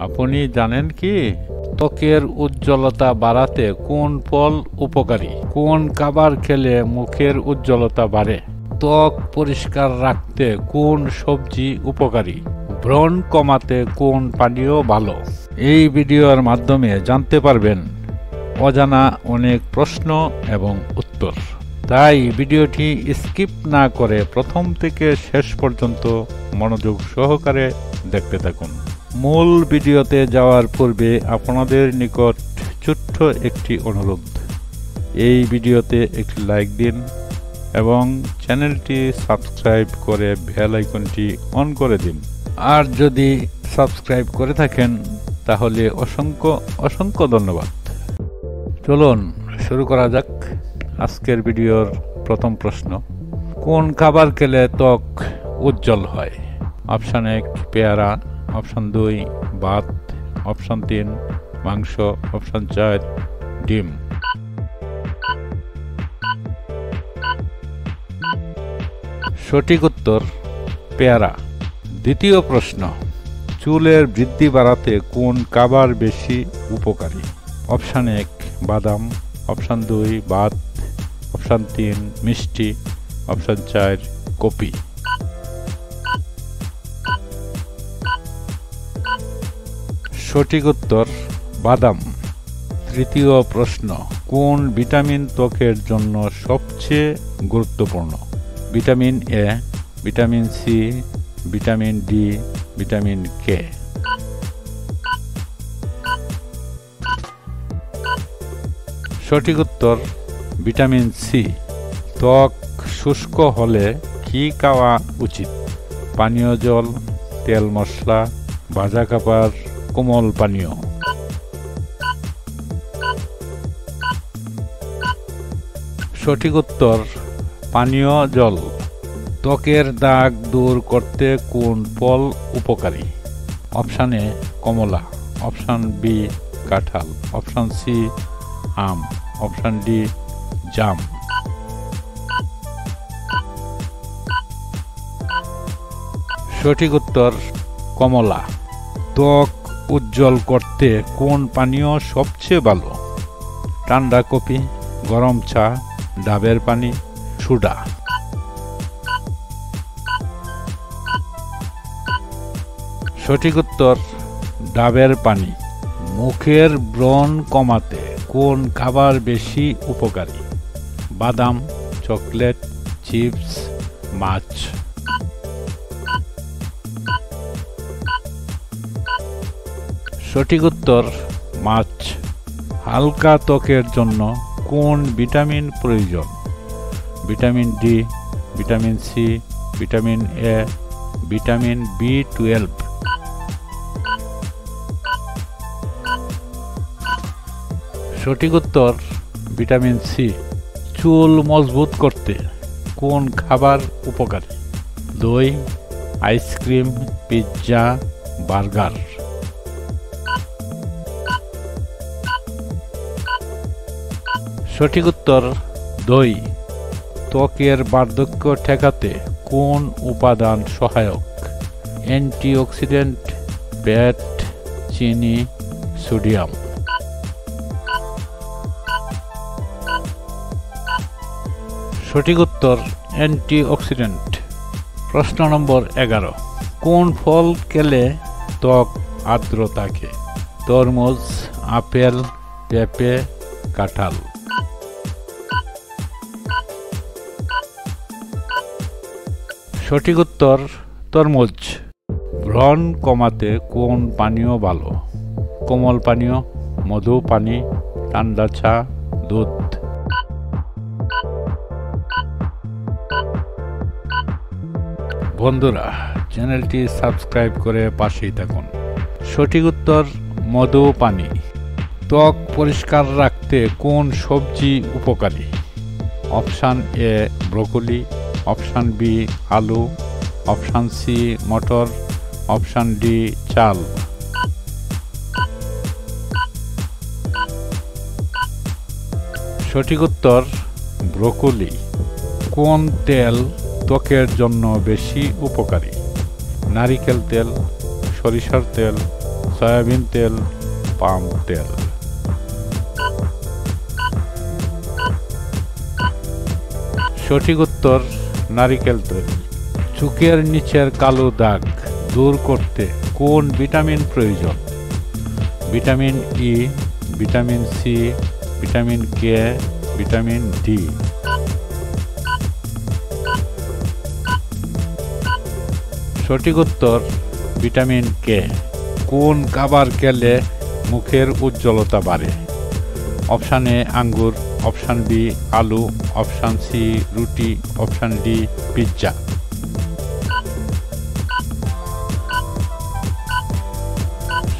আপনি জানেন কি ত্বকের উজ্জ্বলতা বাড়াতে কোন ফল উপকারী? কোন খাবার খেলে মুখের উজ্জ্বলতা বাড়ে? ত্বক পরিষ্কার রাখতে কোন সবজি উপকারী? ব্রণ কমাতে কোন পানীয় ভালো? এই ভিডিওর মাধ্যমে জানতে পারবেন অজানা অনেক প্রশ্ন এবং উত্তর। তাই ভিডিওটি স্কিপ না করে প্রথম থেকে শেষ পর্যন্ত মনোযোগ সহকারে দেখতে থাকুন। মূল ভিডিওতে যাওয়ার পূর্বে আপনাদের নিকট ছোট্ট একটি অনুরোধ, এই ভিডিওতে একটি লাইক দিন এবং চ্যানেলটি সাবস্ক্রাইব করে বেল আইকনটি অন করে দিন। আর যদি সাবস্ক্রাইব করে থাকেন তাহলে অসংখ্য ধন্যবাদ। চলুন শুরু করা যাক আজকের ভিডিওর প্রথম প্রশ্ন। কোন খাবার খেলে ত্বক উজ্জ্বল হয়? অপশন 1 পেয়ারা, অপশন 2 ভাত, অপশন 3 মাংস, অপশন 4 ডিম। সঠিক উত্তর পেয়ারা। দ্বিতীয় প্রশ্ন, চুলের বৃদ্ধি বাড়াতে কোন খাবার বেশি উপকারী? অপশন 1 বাদাম, অপশন 2 ভাত, অপশন 3 মিষ্টি, অপশন 4 কফি। সঠিক উত্তর বাদাম। তৃতীয় প্রশ্ন, কোন ভিটামিন ত্বকের জন্য সবচেয়ে গুরুত্বপূর্ণ? Vitamin A, vitamin C, vitamin D, vitamin K. সঠিক উত্তর ভিটামিন সি। ত্বক শুষ্ক হলে কি খাওয়া উচিত? পানীয় জল, তেল মশলা, ভাজা খাবার, কোমল পানীয়। সঠিক উত্তর পানীয় জল। ত্বকের দাগ দূর করতে কোন ফল উপকারী? অপশন এ কমলা, অপশন বি কাঁঠাল, অপশন সি আম, অপশন ডি জাম। সঠিক উত্তর কমলা। ত্বক উজ্জ্বল করতে কোন পানীয় সবচেয়ে ভালো? ঠান্ডা কফি, গরম চা, ডাবের পানি, সোডা। সঠিক উত্তর ডাবের পানি। মুখের ব্রণ কমাতে কোন খাবার বেশি উপকারী? বাদাম, চকলেট, চিপস, মাছ। সঠিক উত্তর মাছ। হালকা ত্বকের জন্য কোন ভিটামিন প্রয়োজন? Vitamin D, vitamin C, vitamin A, vitamin বি12। সঠিক উত্তর ভিটামিন সি। চুল মজবুত করতে কোন খাবার উপকারী? দই, আইসক্রিম, পিৎজা, বার্গার। সঠিক উত্তর দই। ত্বকের বার্ধক্য ঠেকাতে কোন উপাদান সহায়ক? অ্যান্টিঅক্সিডেন্ট, ফ্যাট, চিনি, সোডিয়াম। সঠিক উত্তর অ্যান্টিঅক্সিডেন্ট। প্রশ্ন নম্বর 11, কোন ফল খেলে ত্বক আর্দ্র থাকে? তরমুজ, আপেল, পেঁপে, কাঁঠাল। সঠিক উত্তর তরমুজ। ব্রণ কমাতে কোন পানীয় ভালো? কোমল পানীয়, মধু পানি, ঠান্ডা চা, দুধ। বন্ধুরা চ্যানেলটি সাবস্ক্রাইব করে পাশেই থাকুন। সঠিক উত্তর মধু পানি। ত্বক পরিষ্কার রাখতে কোন সবজি উপকারী? Option A broccoli, option B আলু, অপশান সি মটর, অপশান ডি চাল। সঠিক উত্তর ব্রোকলি। কোন তেল ত্বকের জন্য বেশি উপকারী? নারিকেল তেল, সরিষার তেল, সয়াবিন তেল, পাম তেল। সঠিক উত্তর নারিকেল তেল। চোখের নিচের কালো দাগ দূর করতে কোন ভিটামিন প্রয়োজন? Vitamin E, vitamin C, vitamin K, vitamin D. সঠিক উত্তর ভিটামিন কে। কোন খাবার খেলে মুখের উজ্জ্বলতা বাড়ে? অপশান এ আঙ্গুর, অপশান বি আলু, অপশান সি রুটি, অপশান ডি পিৎজা।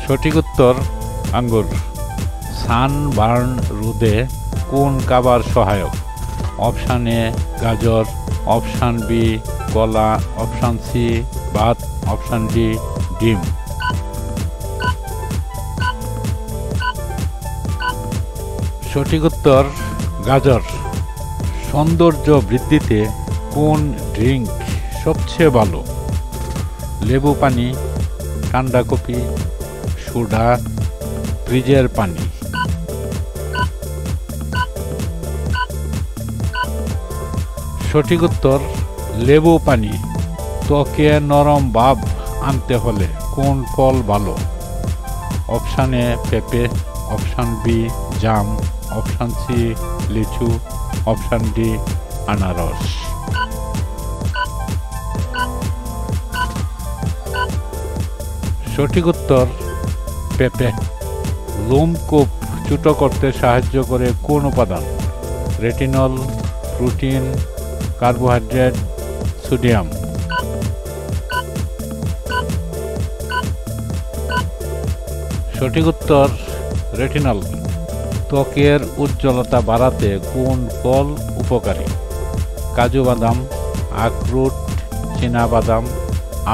সঠিক উত্তর আঙ্গুর। সানবার্ন রোধে কোন খাবার সহায়ক? অপশান এ গাজর, অপশান বি কলা, অপশান সি ভাত, অপশান ডি ডিম। সঠিক উত্তর গাজর। সৌন্দর্য বৃদ্ধিতে কোন ড্রিঙ্ক সবচেয়ে ভালো? লেবু পানি, ঠান্ডা কফি, সোডা, ফ্রিজের পানি। সঠিক উত্তর লেবু পানি। ত্বকে নরম ভাব আনতে হলে কোন ফল ভালো? অপশান এ পেঁপে, অপশান বি জাম, অপশান সি লিচু, অপশান ডি আনারস। সঠিক উত্তর পেঁপে। লোমকূপ ছোট করতে সাহায্য করে কোন উপাদান? Retinol, protein, carbohydrate, sodium. সঠিক উত্তর রেটিনল। ত্বকের উজ্জ্বলতা বাড়াতে কোন ফল উপকারী? কাজু বাদাম, আখরোট, চীনা বাদাম,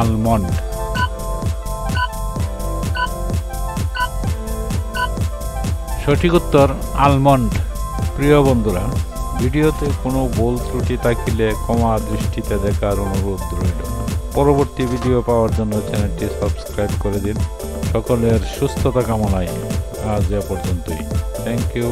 আলমন্ড। সঠিক উত্তর আলমন্ড। প্রিয় বন্ধুরা, ভিডিওতে কোনো ভুল ত্রুটি থাকিলে ক্ষমা দৃষ্টিতে দেখার অনুরোধ রইল। পরবর্তী ভিডিও পাওয়ার জন্য চ্যানেলটি সাবস্ক্রাইব করে দিন। সকলের সুস্থতা কামনায় আজ এ পর্যন্তই। Thank you.